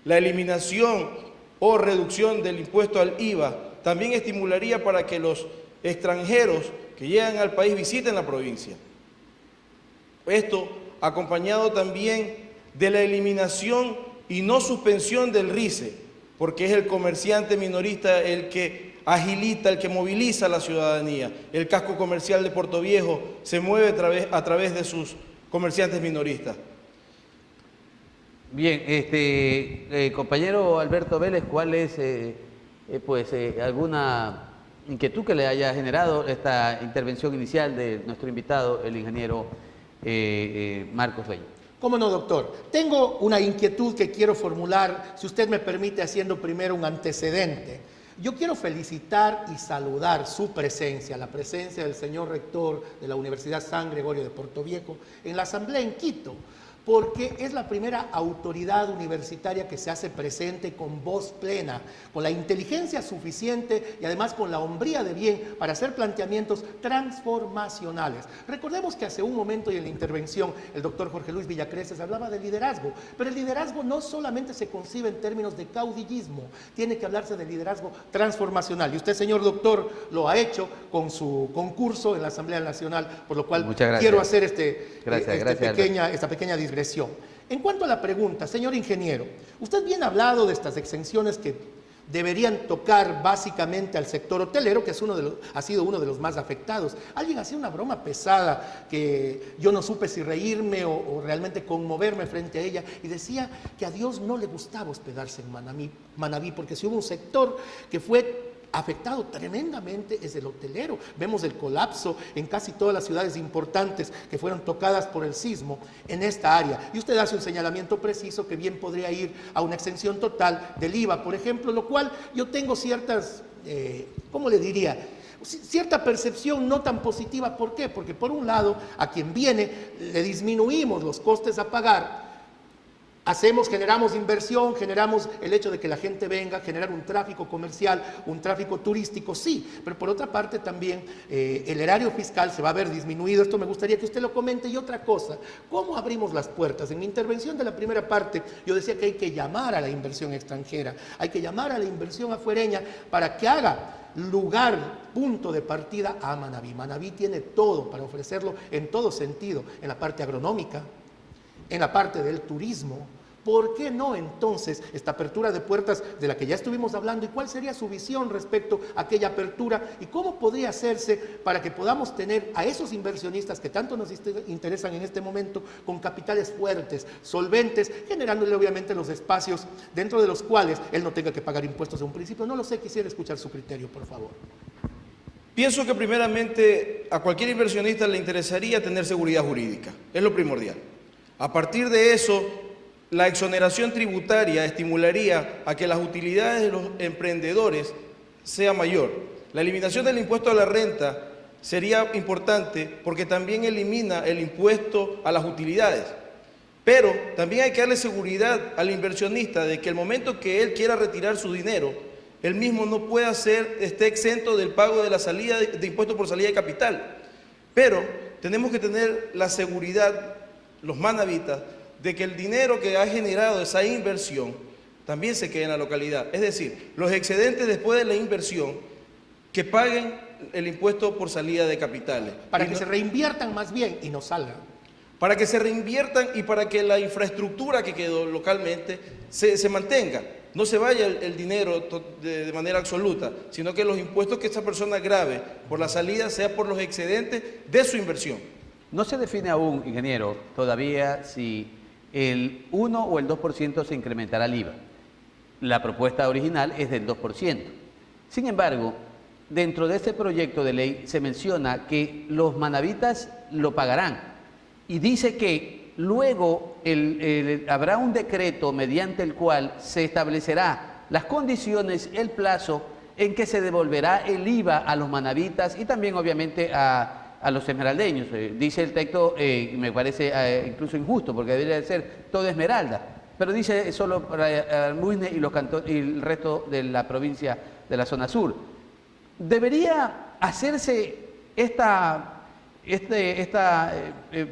La eliminación o reducción del impuesto al IVA también estimularía para que los extranjeros que llegan al país visiten la provincia. Esto acompañado también de la eliminación y no suspensión del RICE, porque es el comerciante minorista el que agilita, el que moviliza a la ciudadanía. El casco comercial de Puerto Viejo se mueve a través de sus comerciantes minoristas. Bien, compañero Alberto Vélez, ¿cuál es alguna inquietud que le haya generado esta intervención inicial de nuestro invitado, el ingeniero Marcos Reyes? ¿Cómo no, doctor? Tengo una inquietud que quiero formular, si usted me permite, haciendo primero un antecedente. Yo quiero felicitar y saludar su presencia, la presencia del señor rector de la Universidad San Gregorio de Puerto Viejo en la asamblea en Quito, porque es la primera autoridad universitaria que se hace presente con voz plena, con la inteligencia suficiente y además con la hombría de bien para hacer planteamientos transformacionales. Recordemos que hace un momento y en la intervención el doctor Jorge Luis Villacreces hablaba de liderazgo, pero el liderazgo no solamente se concibe en términos de caudillismo, tiene que hablarse de liderazgo transformacional. Y usted, señor doctor, lo ha hecho con su concurso en la Asamblea Nacional, por lo cual quiero hacer esta pequeña digresión. En cuanto a la pregunta, señor ingeniero, usted bien ha hablado de estas exenciones que deberían tocar básicamente al sector hotelero, que ha sido uno de los más afectados. Alguien hacía una broma pesada que yo no supe si reírme o realmente conmoverme frente a ella, y decía que a Dios no le gustaba hospedarse en Manabí, porque si hubo un sector que fue afectado tremendamente es el hotelero. Vemos el colapso en casi todas las ciudades importantes que fueron tocadas por el sismo en esta área. Y usted hace un señalamiento preciso que bien podría ir a una exención total del IVA, por ejemplo, lo cual yo tengo ciertas, ¿cómo le diría?, cierta percepción no tan positiva. ¿Por qué? Porque por un lado, a quien viene le disminuimos los costes a pagar, generamos inversión, generamos el hecho de que la gente venga, generar un tráfico comercial, un tráfico turístico, sí, pero por otra parte también el erario fiscal se va a ver disminuido. Esto me gustaría que usted lo comente. Y otra cosa, ¿cómo abrimos las puertas? En mi intervención de la primera parte yo decía que hay que llamar a la inversión extranjera, hay que llamar a la inversión afuereña para que haga lugar, punto de partida a Manabí. Manabí tiene todo para ofrecerlo en todo sentido, en la parte agronómica, en la parte del turismo. ¿Por qué no entonces esta apertura de puertas de la que ya estuvimos hablando? ¿Y cuál sería su visión respecto a aquella apertura? ¿Y cómo podría hacerse para que podamos tener a esos inversionistas que tanto nos interesan en este momento con capitales fuertes, solventes, generándole obviamente los espacios dentro de los cuales él no tenga que pagar impuestos de un principio? No lo sé, quisiera escuchar su criterio, por favor. Pienso que primeramente a cualquier inversionista le interesaría tener seguridad jurídica, es lo primordial. A partir de eso, la exoneración tributaria estimularía a que las utilidades de los emprendedores sea mayor. La eliminación del impuesto a la renta sería importante porque también elimina el impuesto a las utilidades. Pero también hay que darle seguridad al inversionista de que el momento que él quiera retirar su dinero, él mismo no esté exento del pago de la salida de impuesto por salida de capital. Pero tenemos que tener la seguridad, los manavitas, de que el dinero que ha generado esa inversión también se quede en la localidad. Es decir, los excedentes después de la inversión que paguen el impuesto por salida de capitales. Para que se reinviertan más bien y no salgan. Para que se reinviertan y para que la infraestructura que quedó localmente se mantenga. No se vaya el dinero de manera absoluta, sino que los impuestos que esta persona grave por la salida sea por los excedentes de su inversión. No se define aún, ingeniero, todavía si el 1 o el 2% se incrementará el IVA. La propuesta original es del 2%. Sin embargo, dentro de este proyecto de ley se menciona que los manavitas lo pagarán y dice que luego habrá un decreto mediante el cual se establecerá las condiciones, el plazo en que se devolverá el IVA a los manavitas y también obviamente a a los esmeraldeños. Dice el texto, me parece incluso injusto, porque debería ser todo Esmeralda, pero dice solo para Almuisne y el resto de la provincia de la zona sur. ¿Debería hacerse este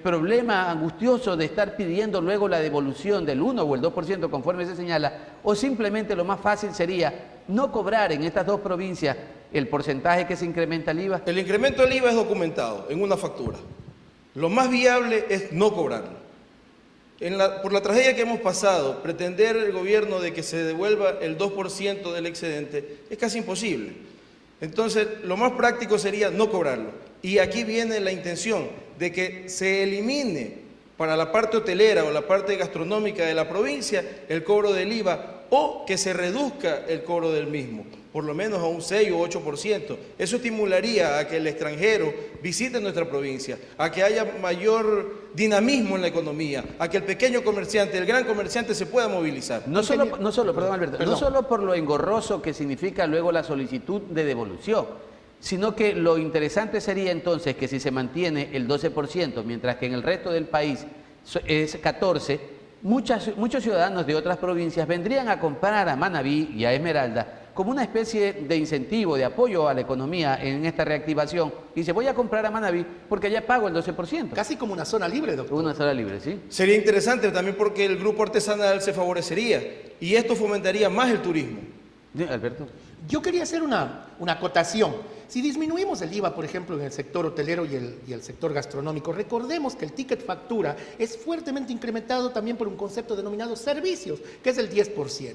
problema angustioso de estar pidiendo luego la devolución del 1 o el 2% conforme se señala, o simplemente lo más fácil sería no cobrar en estas dos provincias el porcentaje que se incrementa el IVA? El incremento del IVA es documentado en una factura. Lo más viable es no cobrarlo. Por la tragedia que hemos pasado, pretender el gobierno de que se devuelva el 2% del excedente es casi imposible. Entonces, lo más práctico sería no cobrarlo. Y aquí viene la intención de que se elimine para la parte hotelera o la parte gastronómica de la provincia el cobro del IVA, o que se reduzca el cobro del mismo, por lo menos a un 6 o 8%. Eso estimularía a que el extranjero visite nuestra provincia, a que haya mayor dinamismo en la economía, a que el pequeño comerciante, el gran comerciante se pueda movilizar. No solo, perdón, Alberto, no solo por lo engorroso que significa luego la solicitud de devolución, sino que lo interesante sería entonces que si se mantiene el 12%, mientras que en el resto del país es 14%, muchos ciudadanos de otras provincias vendrían a comprar a Manabí y a Esmeralda como una especie de incentivo, de apoyo a la economía en esta reactivación. Y dice, voy a comprar a Manabí porque allá pago el 12%. Casi como una zona libre, doctor. Una zona libre, sí. Sería interesante también porque el grupo artesanal se favorecería y esto fomentaría más el turismo. Alberto. Yo quería hacer una acotación. Si disminuimos el IVA, por ejemplo, en el sector hotelero y el sector gastronómico, recordemos que el ticket factura es fuertemente incrementado también por un concepto denominado servicios, que es el 10%.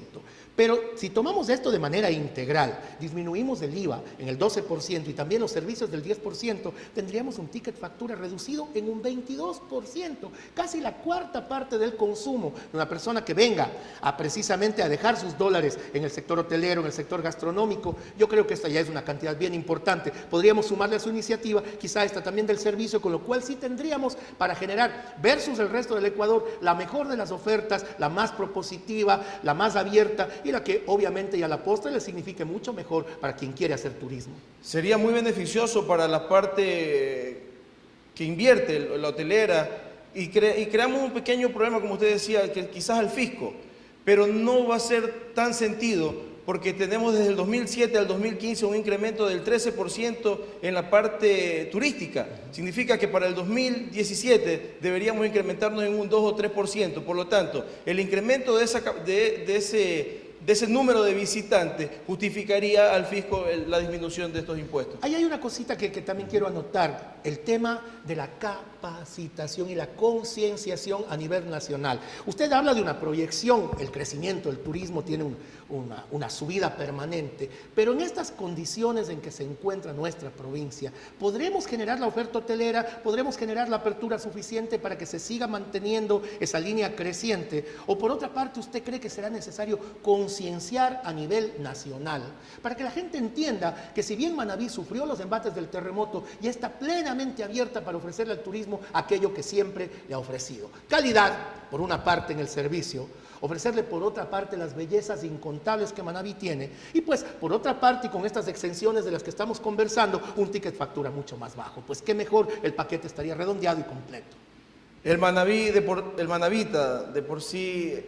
Pero si tomamos esto de manera integral, disminuimos el IVA en el 12% y también los servicios del 10%, tendríamos un ticket factura reducido en un 22%, casi la cuarta parte del consumo de una persona que venga precisamente a dejar sus dólares en el sector hotelero, en el sector gastronómico. Yo creo que esta ya es una cantidad bien importante. Podríamos sumarle a su iniciativa, quizá esta también del servicio, con lo cual sí tendríamos para generar, versus el resto del Ecuador, la mejor de las ofertas, la más propositiva, la más abierta y la que obviamente y a la postre le signifique mucho mejor para quien quiere hacer turismo. Sería muy beneficioso para la parte que invierte la hotelera y creamos un pequeño problema, como usted decía, que quizás al fisco, pero no va a ser tan sentido porque tenemos desde el 2007 al 2015 un incremento del 13% en la parte turística. Significa que para el 2017 deberíamos incrementarnos en un 2 o 3%. Por lo tanto, el incremento de ese número de visitantes justificaría al fisco la disminución de estos impuestos. Ahí hay una cosita que también quiero anotar, el tema de la capacitación y la concienciación a nivel nacional. Usted habla de una proyección, el crecimiento del turismo tiene una subida permanente, pero en estas condiciones en que se encuentra nuestra provincia, ¿podremos generar la oferta hotelera? ¿Podremos generar la apertura suficiente para que se siga manteniendo esa línea creciente? ¿O por otra parte usted cree que será necesario concienciar a nivel nacional para que la gente entienda que si bien Manabí sufrió los embates del terremoto y está plenamente abierta para ofrecerle al turismo aquello que siempre le ha ofrecido? Calidad, por una parte en el servicio, ofrecerle por otra parte las bellezas incontables que Manabí tiene y pues por otra parte y con estas exenciones de las que estamos conversando, un ticket factura mucho más bajo. Pues qué mejor, el paquete estaría redondeado y completo. El manabita de por sí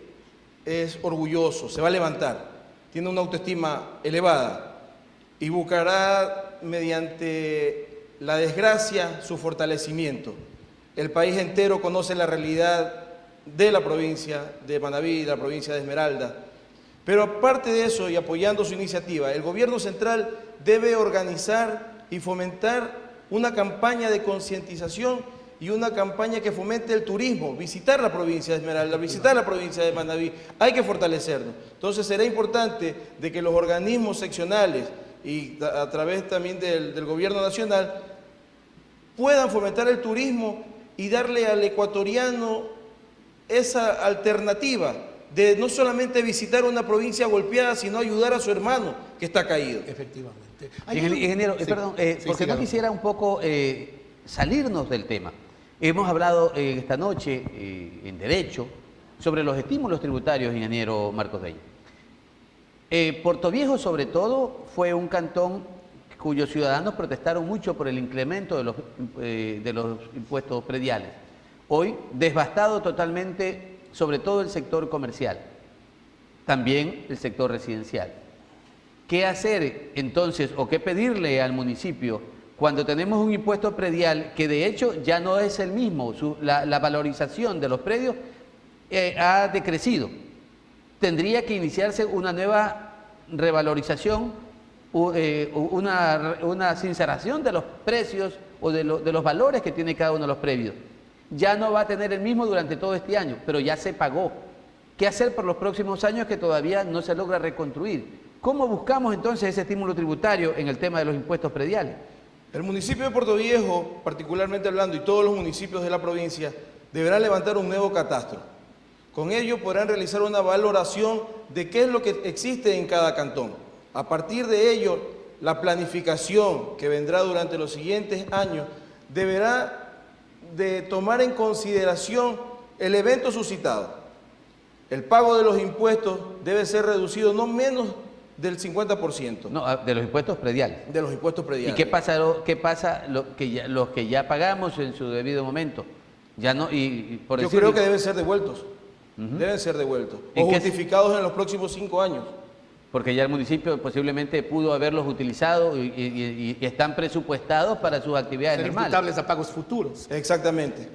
es orgulloso, se va a levantar, tiene una autoestima elevada y buscará mediante la desgracia su fortalecimiento. El país entero conoce la realidad de la provincia de Manabí, de la provincia de Esmeralda. Pero aparte de eso y apoyando su iniciativa, el gobierno central debe organizar y fomentar una campaña de concientización y una campaña que fomente el turismo, visitar la provincia de Esmeralda, visitar la provincia de Manabí. Hay que fortalecernos. Entonces será importante de que los organismos seccionales y a través también del gobierno nacional puedan fomentar el turismo y darle al ecuatoriano esa alternativa de no solamente visitar una provincia golpeada, sino ayudar a su hermano que está caído. Efectivamente. Ingeniero, perdón, porque no quisiera un poco salirnos del tema. Hemos hablado esta noche en Derecho sobre los estímulos tributarios, ingeniero Marcos Deña. Puerto Viejo, sobre todo, fue un cantón cuyos ciudadanos protestaron mucho por el incremento de los impuestos prediales. Hoy, devastado totalmente, sobre todo el sector comercial, también el sector residencial. ¿Qué hacer entonces o qué pedirle al municipio cuando tenemos un impuesto predial que de hecho ya no es el mismo? La valorización de los predios ha decrecido. Tendría que iniciarse una nueva revalorización, una sinceración de los precios o de los valores que tiene cada uno de los predios. Ya no va a tener el mismo durante todo este año, pero ya se pagó. ¿Qué hacer por los próximos años que todavía no se logra reconstruir? ¿Cómo buscamos entonces ese estímulo tributario en el tema de los impuestos prediales? El municipio de Puerto Viejo, particularmente hablando, y todos los municipios de la provincia, deberán levantar un nuevo catastro. Con ello podrán realizar una valoración de qué es lo que existe en cada cantón. A partir de ello, la planificación que vendrá durante los siguientes años deberá de tomar en consideración el evento suscitado. El pago de los impuestos debe ser reducido no menos del 50%. No, de los impuestos prediales. De los impuestos prediales. ¿Y qué pasa los que ya pagamos en su debido momento? Ya no, por Yo creo que deben ser devueltos. Deben ser devueltos. O justificados en los próximos 5 años. Porque ya el municipio posiblemente pudo haberlos utilizado y están presupuestados para sus actividades ser normales. imputables a pagos futuros. Exactamente.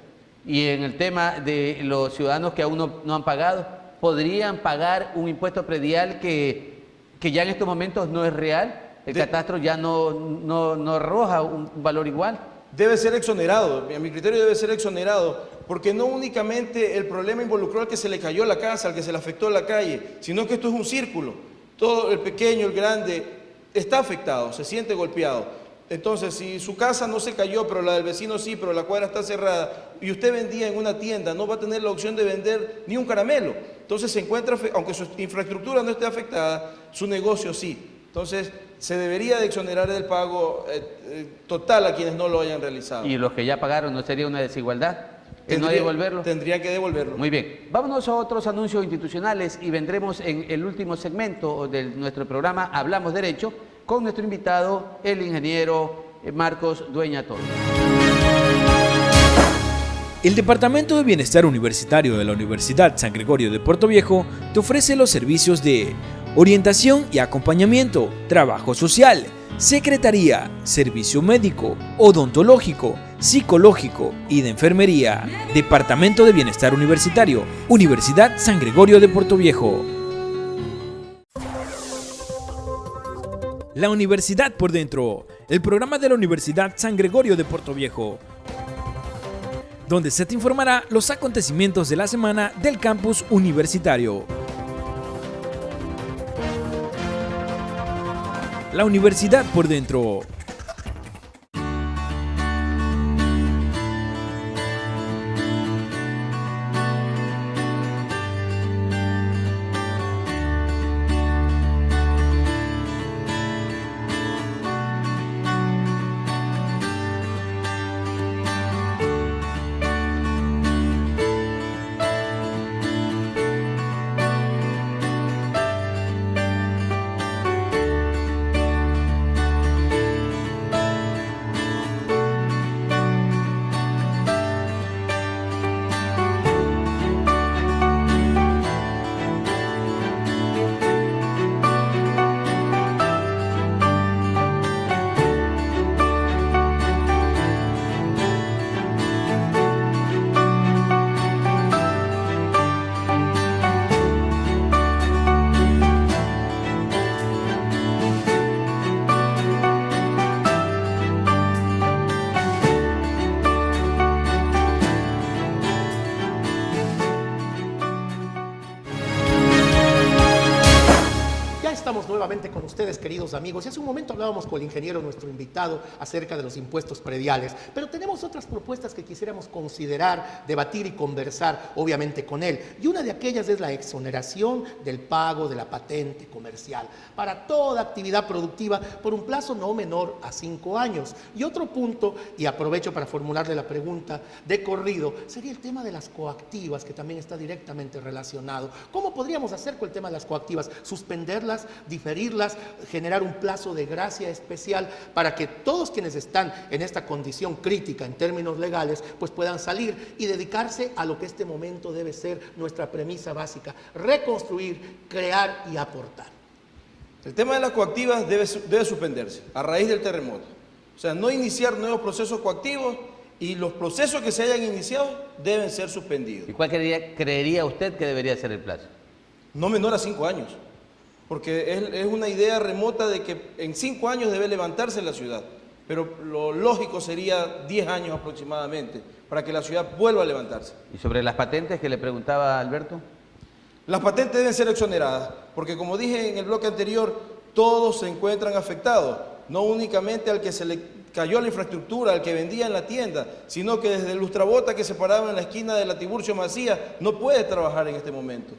Y en el tema de los ciudadanos que aún no han pagado, ¿podrían pagar un impuesto predial que ya en estos momentos no es real? ¿El catastro ya no arroja un valor igual? Debe ser exonerado, a mi criterio debe ser exonerado, porque no únicamente el problema involucró al que se le cayó la casa, al que se le afectó la calle, sino que esto es un círculo. Todo el pequeño, el grande, está afectado, se siente golpeado. Entonces, si su casa no se cayó, pero la del vecino sí, pero la cuadra está cerrada, y usted vendía en una tienda, no va a tener la opción de vender ni un caramelo. Entonces se encuentra, aunque su infraestructura no esté afectada, su negocio sí. Entonces, se debería de exonerar del pago total a quienes no lo hayan realizado. ¿Y los que ya pagaron no sería una desigualdad? ¿No devolverlo? Tendría que devolverlo. Muy bien. Vámonos a otros anuncios institucionales y vendremos en el último segmento de nuestro programa Hablamos Derecho con nuestro invitado, el ingeniero Marcos Dueña Toro. El Departamento de Bienestar Universitario de la Universidad San Gregorio de Puerto Viejo te ofrece los servicios de orientación y acompañamiento, trabajo social, secretaría, servicio médico, odontológico, psicológico y de enfermería. Departamento de Bienestar Universitario, Universidad San Gregorio de Puerto Viejo. La Universidad por Dentro, el programa de la Universidad San Gregorio de Puerto Viejo, donde se te informará los acontecimientos de la semana del campus universitario. La Universidad por Dentro. Nuevamente con ustedes, queridos amigos, y hace un momento hablábamos con el ingeniero, nuestro invitado, acerca de los impuestos prediales, pero tenemos otras propuestas que quisiéramos considerar, debatir y conversar, obviamente, con él, y una de aquellas es la exoneración del pago de la patente comercial para toda actividad productiva por un plazo no menor a 5 años. Y otro punto, y aprovecho para formularle la pregunta de corrido, sería el tema de las coactivas, que también está directamente relacionado. ¿Cómo podríamos hacer con el tema de las coactivas? ¿Suspenderlas diferirlas, generar un plazo de gracia especial para que todos quienes están en esta condición crítica en términos legales pues puedan salir y dedicarse a lo que este momento debe ser nuestra premisa básica: reconstruir, crear y aportar. El tema de las coactivas debe suspenderse a raíz del terremoto. O sea, no iniciar nuevos procesos coactivos, y los procesos que se hayan iniciado deben ser suspendidos. ¿Y cuál creería usted que debería ser el plazo? No menor a 5 años, porque es una idea remota de que en 5 años debe levantarse la ciudad, pero lo lógico sería 10 años aproximadamente para que la ciudad vuelva a levantarse. ¿Y sobre las patentes que le preguntaba Alberto? Las patentes deben ser exoneradas, porque como dije en el bloque anterior, todos se encuentran afectados, no únicamente al que se le cayó la infraestructura, al que vendía en la tienda, sino que desde el lustrabota que se paraba en la esquina de la Tiburcio Macía no puede trabajar en este momento.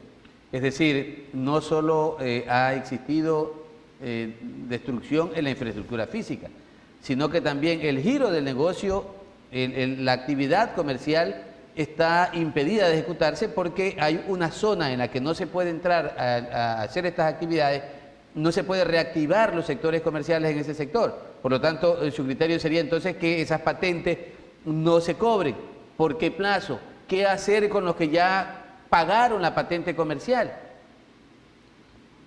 Es decir, no solo ha existido destrucción en la infraestructura física, sino que también el giro del negocio, la actividad comercial está impedida de ejecutarse porque hay una zona en la que no se puede entrar a hacer estas actividades, no se puede reactivar los sectores comerciales en ese sector. Por lo tanto, su criterio sería entonces que esas patentes no se cobren. ¿Por qué plazo? ¿Qué hacer con los que ya pagaron la patente comercial?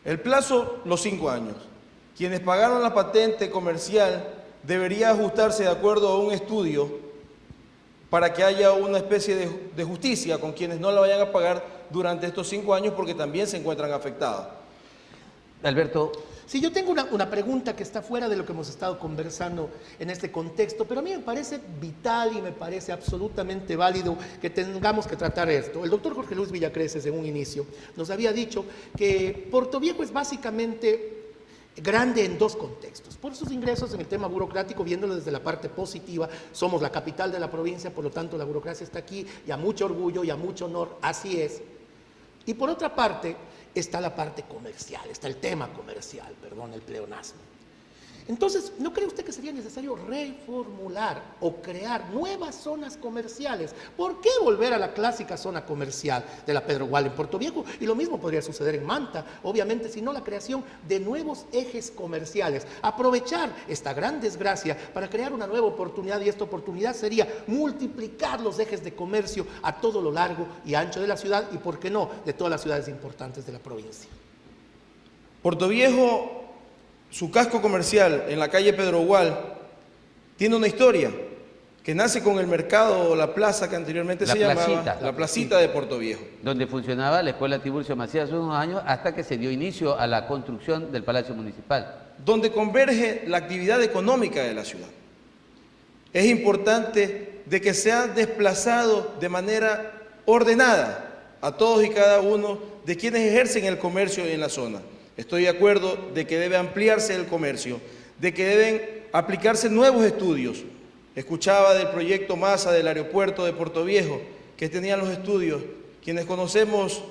El plazo, los 5 años. Quienes pagaron la patente comercial debería ajustarse de acuerdo a un estudio para que haya una especie de justicia con quienes no la vayan a pagar durante estos 5 años, porque también se encuentran afectados. Alberto. Sí, yo tengo una pregunta que está fuera de lo que hemos estado conversando en este contexto, pero a mí me parece vital y me parece absolutamente válido que tengamos que tratar esto. El doctor Jorge Luis Villacreces, en un inicio, nos había dicho que Portoviejo es básicamente grande en 2 contextos. Por sus ingresos en el tema burocrático, viéndolo desde la parte positiva, somos la capital de la provincia, por lo tanto la burocracia está aquí, y a mucho orgullo y a mucho honor, así es. Y por otra parte, está la parte comercial, está el tema comercial, perdón, el pleonasmo. Entonces, ¿no cree usted que sería necesario reformular o crear nuevas zonas comerciales? ¿Por qué volver a la clásica zona comercial de la Pedro Gual en Portoviejo? Y lo mismo podría suceder en Manta, obviamente, sino la creación de nuevos ejes comerciales. Aprovechar esta gran desgracia para crear una nueva oportunidad, y esta oportunidad sería multiplicar los ejes de comercio a todo lo largo y ancho de la ciudad y, ¿por qué no?, de todas las ciudades importantes de la provincia. Portoviejo, su casco comercial en la calle Pedro Gual, tiene una historia que nace con el mercado o la plaza que anteriormente se llamaba la placita de Portoviejo, donde funcionaba la escuela Tiburcio Macías hace unos años, hasta que se dio inicio a la construcción del Palacio Municipal. Donde converge la actividad económica de la ciudad. Es importante de que se ha desplazado de manera ordenada a todos y cada uno de quienes ejercen el comercio en la zona. Estoy de acuerdo de que debe ampliarse el comercio, de que deben aplicarse nuevos estudios. Escuchaba del proyecto MASA del aeropuerto de Portoviejo, que tenían los estudios. Quienes conocemos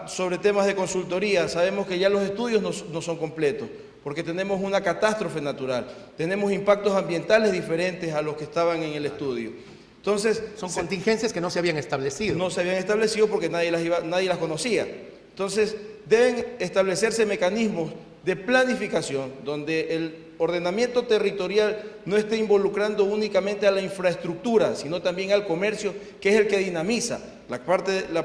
sobre temas de consultoría, sabemos que ya los estudios no son completos, porque tenemos una catástrofe natural, tenemos impactos ambientales diferentes a los que estaban en el estudio. Entonces, son contingencias que no se habían establecido. No se habían establecido porque nadie las conocía. Entonces, deben establecerse mecanismos de planificación donde el ordenamiento territorial no esté involucrando únicamente a la infraestructura, sino también al comercio, que es el que dinamiza. La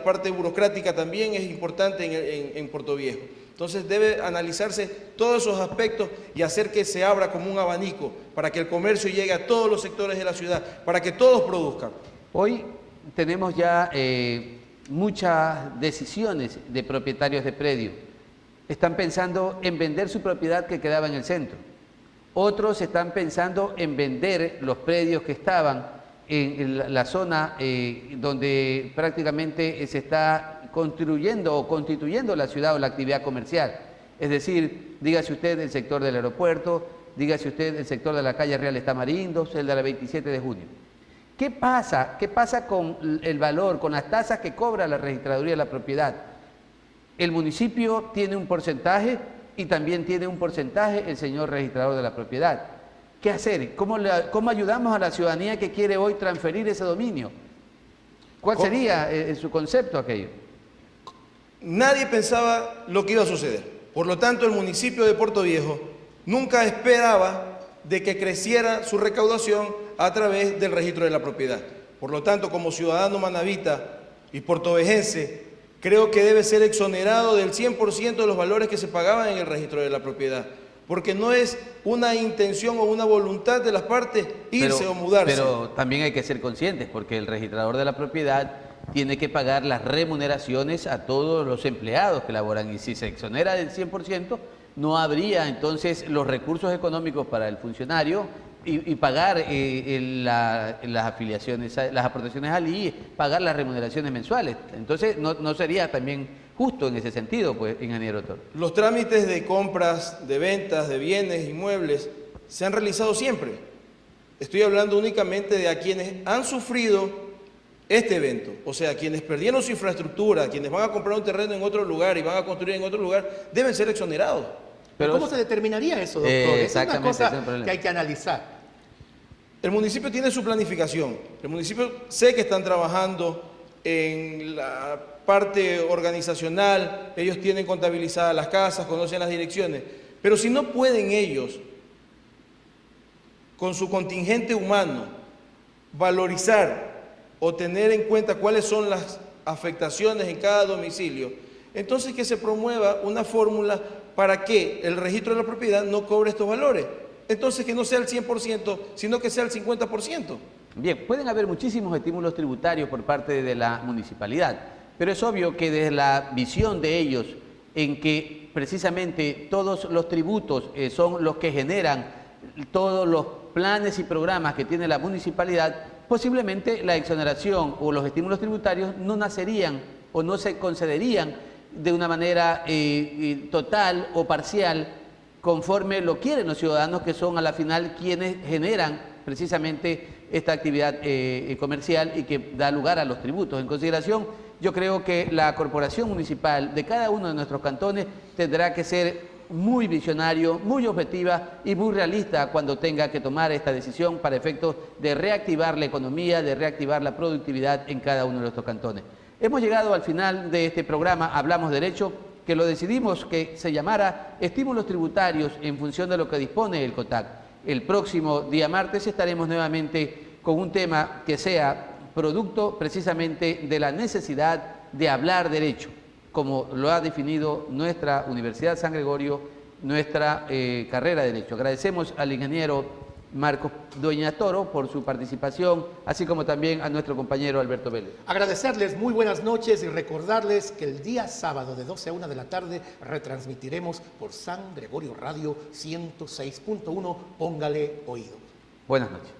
parte burocrática también es importante en Portoviejo. Entonces debe analizarse todos esos aspectos y hacer que se abra como un abanico para que el comercio llegue a todos los sectores de la ciudad, para que todos produzcan. Hoy tenemos ya muchas decisiones de propietarios de predios. Están pensando en vender su propiedad que quedaba en el centro. Otros están pensando en vender los predios que estaban en la zona donde prácticamente se está construyendo o constituyendo la ciudad o la actividad comercial. Es decir, dígase usted el sector del aeropuerto, dígase usted el sector de la calle Reales Tamarindos, el de la 27 de junio. ¿Qué pasa? ¿Qué pasa con el valor, con las tasas que cobra la registraduría de la propiedad? El municipio tiene un porcentaje y también tiene un porcentaje el señor registrador de la propiedad. ¿Qué hacer? ¿Cómo ayudamos a la ciudadanía que quiere hoy transferir ese dominio? ¿Cuál sería su concepto aquello? Nadie pensaba lo que iba a suceder. Por lo tanto, el municipio de Puerto Viejo nunca esperaba de que creciera su recaudación a través del registro de la propiedad. Por lo tanto, como ciudadano manabita y portovejense, creo que debe ser exonerado del 100% de los valores que se pagaban en el registro de la propiedad, porque no es una intención o una voluntad de las partes irse o mudarse. Pero también hay que ser conscientes, porque el registrador de la propiedad tiene que pagar las remuneraciones a todos los empleados que laboran, y si se exonera del 100%, no habría entonces los recursos económicos para el funcionario y pagar las afiliaciones, las aportaciones al IE, pagar las remuneraciones mensuales. Entonces no sería también justo en ese sentido, pues, ingeniero Toro. Los trámites de compras, de ventas, de bienes, inmuebles, se han realizado siempre. Estoy hablando únicamente de a quienes han sufrido este evento, o sea, quienes perdieron su infraestructura, quienes van a comprar un terreno en otro lugar y van a construir en otro lugar, deben ser exonerados. Pero ¿cómo se determinaría eso, doctor? Es una cosa que hay que analizar. El municipio tiene su planificación. El municipio sé que están trabajando en la parte organizacional, ellos tienen contabilizadas las casas, conocen las direcciones, pero si no pueden ellos, con su contingente humano, valorizar o tener en cuenta cuáles son las afectaciones en cada domicilio, entonces que se promueva una fórmula para que el registro de la propiedad no cobre estos valores. Entonces que no sea el 100%, sino que sea el 50%. Bien, pueden haber muchísimos estímulos tributarios por parte de la municipalidad, pero es obvio que desde la visión de ellos, en que precisamente todos los tributos son los que generan todos los planes y programas que tiene la municipalidad, posiblemente la exoneración o los estímulos tributarios no nacerían o no se concederían de una manera total o parcial, conforme lo quieren los ciudadanos, que son a la final quienes generan precisamente esta actividad comercial y que da lugar a los tributos. En consideración, yo creo que la corporación municipal de cada uno de nuestros cantones tendrá que ser muy visionario, muy objetiva y muy realista cuando tenga que tomar esta decisión para efectos de reactivar la economía, de reactivar la productividad en cada uno de nuestros cantones. Hemos llegado al final de este programa Hablamos Derecho, que lo decidimos que se llamara Estímulos Tributarios en función de lo que dispone el COTAC. El próximo día martes estaremos nuevamente con un tema que sea producto precisamente de la necesidad de hablar derecho, como lo ha definido nuestra Universidad San Gregorio, nuestra carrera de Derecho. Agradecemos al ingeniero Marcos Dueña Toro por su participación, así como también a nuestro compañero Alberto Vélez. Agradecerles, muy buenas noches, y recordarles que el día sábado de 12 a 1 de la tarde retransmitiremos por San Gregorio Radio 106.1. Póngale oído. Buenas noches.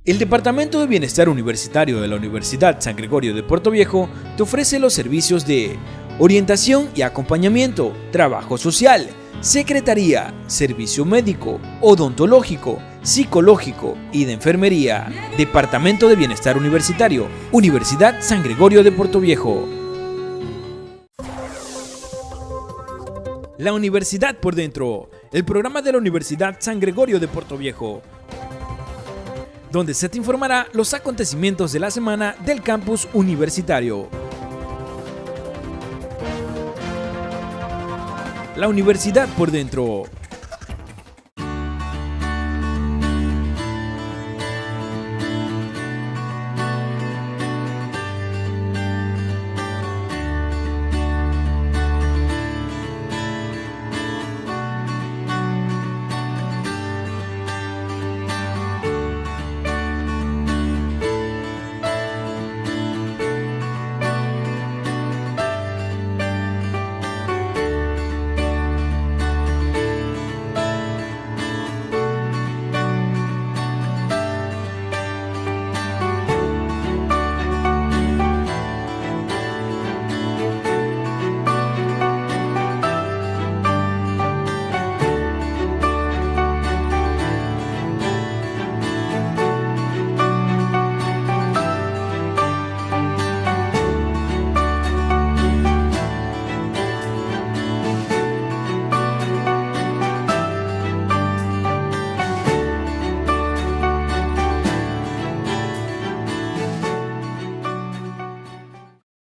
El Departamento de Bienestar Universitario de la Universidad San Gregorio de Puerto Viejo te ofrece los servicios de orientación y acompañamiento, trabajo social, secretaría, servicio médico, odontológico, psicológico y de enfermería. Departamento de Bienestar Universitario, Universidad San Gregorio de Puerto Viejo. La Universidad por Dentro, el programa de la Universidad San Gregorio de Puerto Viejo, donde se te informará los acontecimientos de la semana del campus universitario. La Universidad por Dentro.